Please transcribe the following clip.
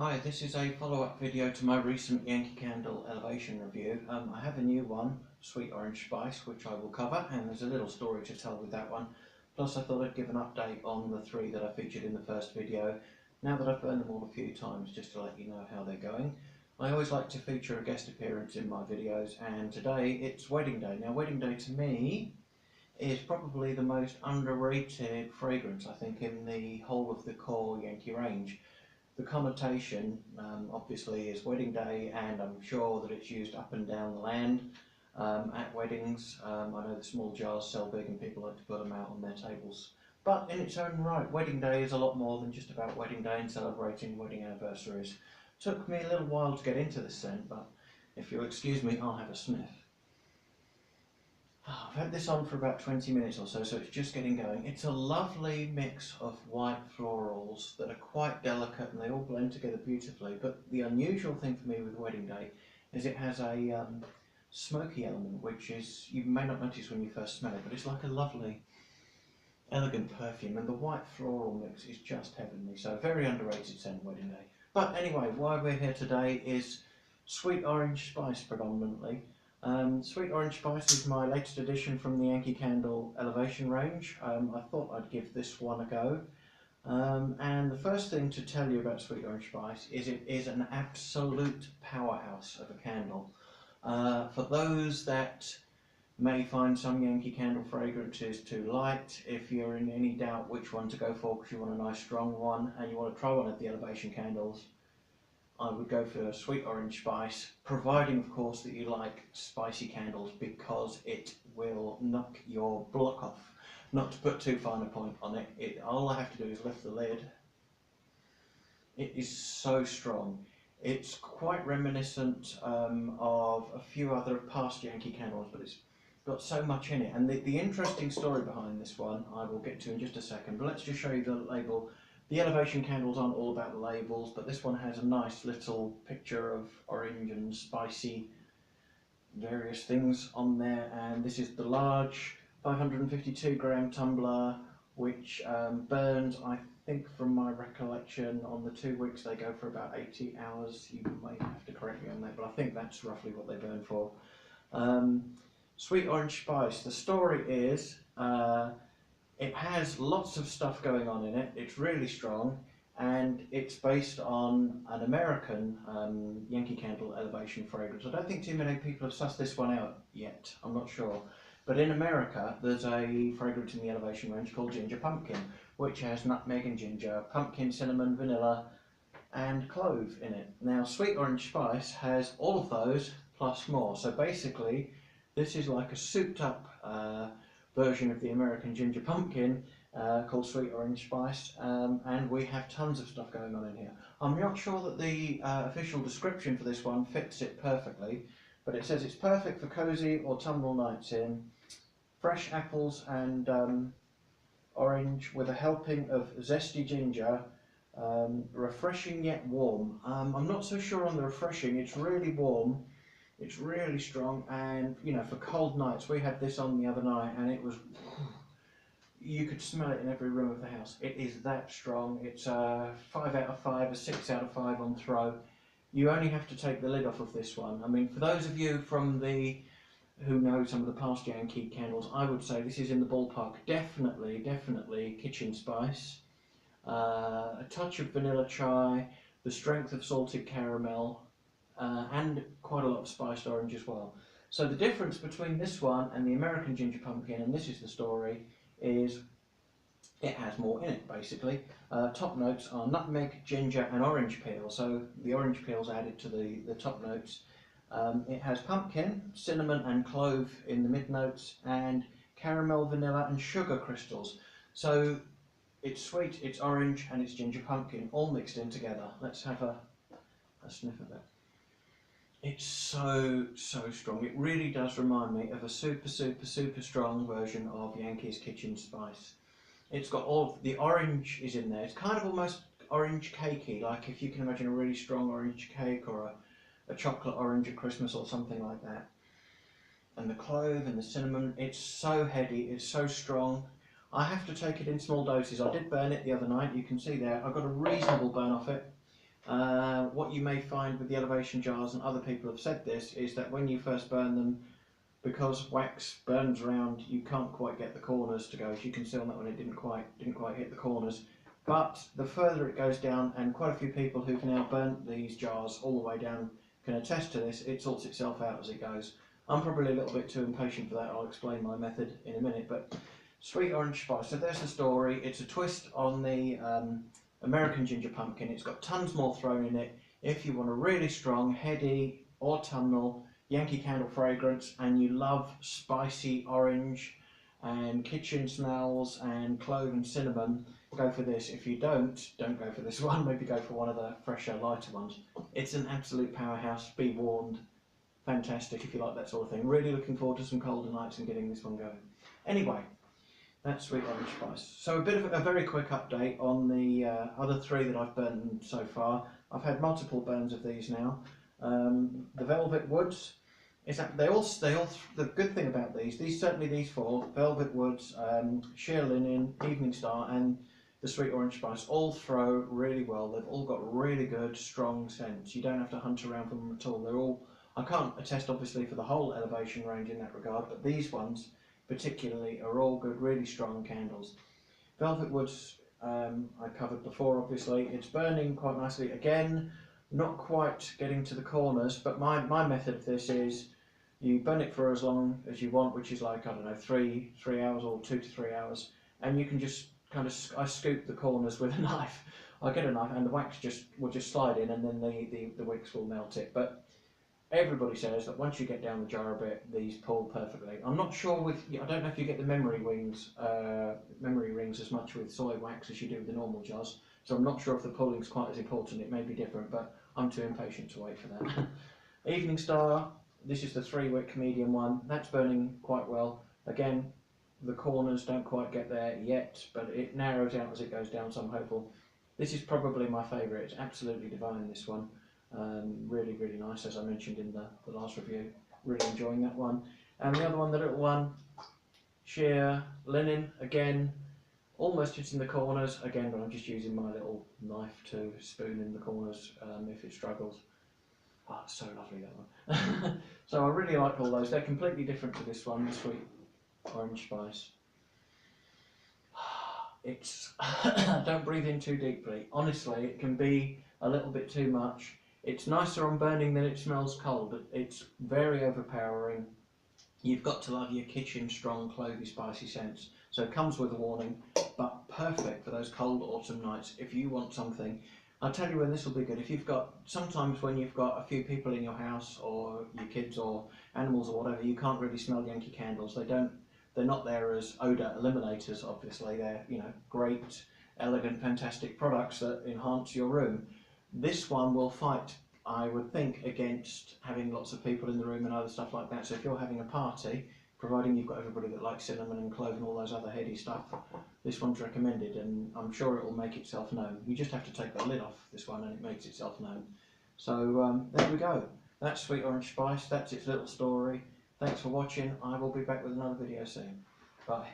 Hi, this is a follow-up video to my recent Yankee Candle elevation review. I have a new one, Sweet Orange Spice, which I will cover, and there's a little story to tell with that one. Plus I thought I'd give an update on the three that I featured in the first video, now that I've burned them all a few times, just to let you know how they're going. I always like to feature a guest appearance in my videos, and today it's Wedding Day. Now Wedding Day to me is probably the most underrated fragrance, I think, in the whole of the core Yankee range. The connotation obviously is wedding day, and I'm sure that it's used up and down the land at weddings. I know the small jars sell big and people like to put them out on their tables. But in its own right, wedding day is a lot more than just about wedding day and celebrating wedding anniversaries. Took me a little while to get into this scent, but if you'll excuse me, I'll have a sniff. I've had this on for about 20 minutes or so, so it's just getting going. It's a lovely mix of white florals that are quite delicate and they all blend together beautifully. But the unusual thing for me with Wedding Day is it has a smoky element, which is, you may not notice when you first smell it, but it's like a lovely, elegant perfume. And the white floral mix is just heavenly. So very underrated scent, Wedding Day. But anyway, why we're here today is Sweet Orange Spice predominantly. Sweet Orange Spice is my latest addition from the Yankee Candle elevation range. I thought I'd give this one a go. And the first thing to tell you about Sweet Orange Spice is it is an absolute powerhouse of a candle. For those that may find some Yankee Candle fragrances too light, if you're in any doubt which one to go for because you want a nice strong one and you want to try one of the elevation candles, I would go for Sweet Orange Spice, providing of course that you like spicy candles, because it will knock your block off. Not to put too fine a point on it, all I have to do is lift the lid. It is so strong. It's quite reminiscent of a few other past Yankee Candles, but it's got so much in it. And the interesting story behind this one I will get to in just a second, but let's just show you the label. The elevation candles aren't all about the labels, but this one has a nice little picture of orange and spicy various things on there, and this is the large 552 gram tumbler, which burns, I think from my recollection, on the 2 weeks they go for about 80 hours. You may have to correct me on that, but I think that's roughly what they burn for. Sweet Orange Spice, the story is it has lots of stuff going on in it. It's really strong, and it's based on an American Yankee Candle elevation fragrance. I don't think too many people have sussed this one out yet, I'm not sure. But in America, there's a fragrance in the elevation range called Ginger Pumpkin, which has nutmeg and ginger, pumpkin, cinnamon, vanilla, and clove in it. Now, Sweet Orange Spice has all of those plus more. So basically, this is like a souped up version of the American Ginger Pumpkin called Sweet Orange Spice, and we have tons of stuff going on in here. I'm not sure that the official description for this one fits it perfectly, but it says it's perfect for cosy autumnal nights in, fresh apples and orange with a helping of zesty ginger, refreshing yet warm. I'm not so sure on the refreshing. It's really warm. It's really strong, and you know, for cold nights, we had this on the other night and it was, you could smell it in every room of the house. It is that strong. It's a 5 out of 5, a 6 out of 5 on throw. You only have to take the lid off of this one. I mean, for those of you who know some of the past Yankee Candles, I would say this is in the ballpark. Definitely kitchen spice. A touch of vanilla chai, the strength of salted caramel, and quite a lot of spiced orange as well. So the difference between this one and the American Ginger Pumpkin, and this is the story, is it has more in it basically. Top notes are nutmeg, ginger and orange peel, so the orange peel's added to the top notes. It has pumpkin, cinnamon and clove in the mid notes, and caramel, vanilla and sugar crystals. So it's sweet, it's orange and it's ginger pumpkin all mixed in together. Let's have a sniff of it. It's so strong. It really does remind me of a super strong version of Yankee's Kitchen Spice. It's got all of the orange is in there. It's kind of almost orange cakey, like if you can imagine a really strong orange cake or a chocolate orange at Christmas or something like that. And the clove and the cinnamon, it's so heady, it's so strong. I have to take it in small doses. I did burn it the other night, you can see there. I got a reasonable burn off it. what you may find with the elevation jars, and other people have said this, is that when you first burn them, because wax burns around, you can't quite get the corners to go. As you can see on that one, it didn't quite hit the corners. But the further it goes down, and quite a few people who've now burnt these jars all the way down can attest to this, it sorts itself out as it goes. I'm probably a little bit too impatient for that. I'll explain my method in a minute. But sweet orange spice. So there's the story. It's a twist on the American ginger pumpkin. It's got tons more thrown in it. If you want a really strong, heady, autumnal Yankee Candle fragrance, and you love spicy orange and kitchen smells and clove and cinnamon, go for this. If you don't go for this one. Maybe go for one of the fresher, lighter ones. It's an absolute powerhouse, be warned. Fantastic if you like that sort of thing. Really looking forward to some colder nights and getting this one going. Anyway, that's sweet orange spice. So a bit of a very quick update on the other 3 that I've burned so far. I've had multiple burns of these now. The Velvet Woods. The good thing about certainly these 4, Velvet Woods, Sheer Linen, Evening Star, and the sweet orange spice, all throw really well. They've all got really good, strong scents. You don't have to hunt around for them at all. I can't attest obviously for the whole elevation range in that regard, but these ones particularly are all good, really strong candles. Velvet Woods, I covered before obviously. It's burning quite nicely. Again, not quite getting to the corners, but my method of this is you burn it for as long as you want, which is like, I don't know, 3 hours or 2 to 3 hours, and you can just I scoop the corners with a knife. I get a knife and the wax will just slide in, and then the wicks will melt it. But everybody says that once you get down the jar a bit, these pull perfectly. I'm not sure I don't know if you get the memory rings as much with soy wax as you do with the normal jars. So I'm not sure if the pulling's quite as important. It may be different, but I'm too impatient to wait for that. Evening Star, this is the 3-wick medium one. That's burning quite well. Again, the corners don't quite get there yet, but it narrows out as it goes down, so I'm hopeful. This is probably my favourite. It's absolutely divine, this one. Really, really nice, as I mentioned in the last review. Really enjoying that one. And the other one, the little one, Sheer Linen, again, almost hitting the corners, again, but I'm just using my little knife to spoon in the corners if it struggles. Oh, it's so lovely, that one. So I really like all those. They're completely different to this one, the sweet orange spice. It's don't breathe in too deeply. Honestly, it can be a little bit too much. It's nicer on burning than it smells cold. It's very overpowering. You've got to love your kitchen strong, clovey, spicy scents. So it comes with a warning, but perfect for those cold autumn nights. If you want something, I'll tell you when this will be good. Sometimes when you've got a few people in your house, or your kids or animals or whatever, you can't really smell Yankee Candles. They're not there as odour eliminators, obviously. They're, great, elegant, fantastic products that enhance your room. This one will fight, I would think, against having lots of people in the room and other stuff like that. So if you're having a party, providing you've got everybody that likes cinnamon and clove and all those other heady stuff, this one's recommended, and I'm sure it will make itself known. You just have to take the lid off this one and it makes itself known. So there we go. That's sweet orange spice. That's its little story. Thanks for watching. I will be back with another video soon. Bye.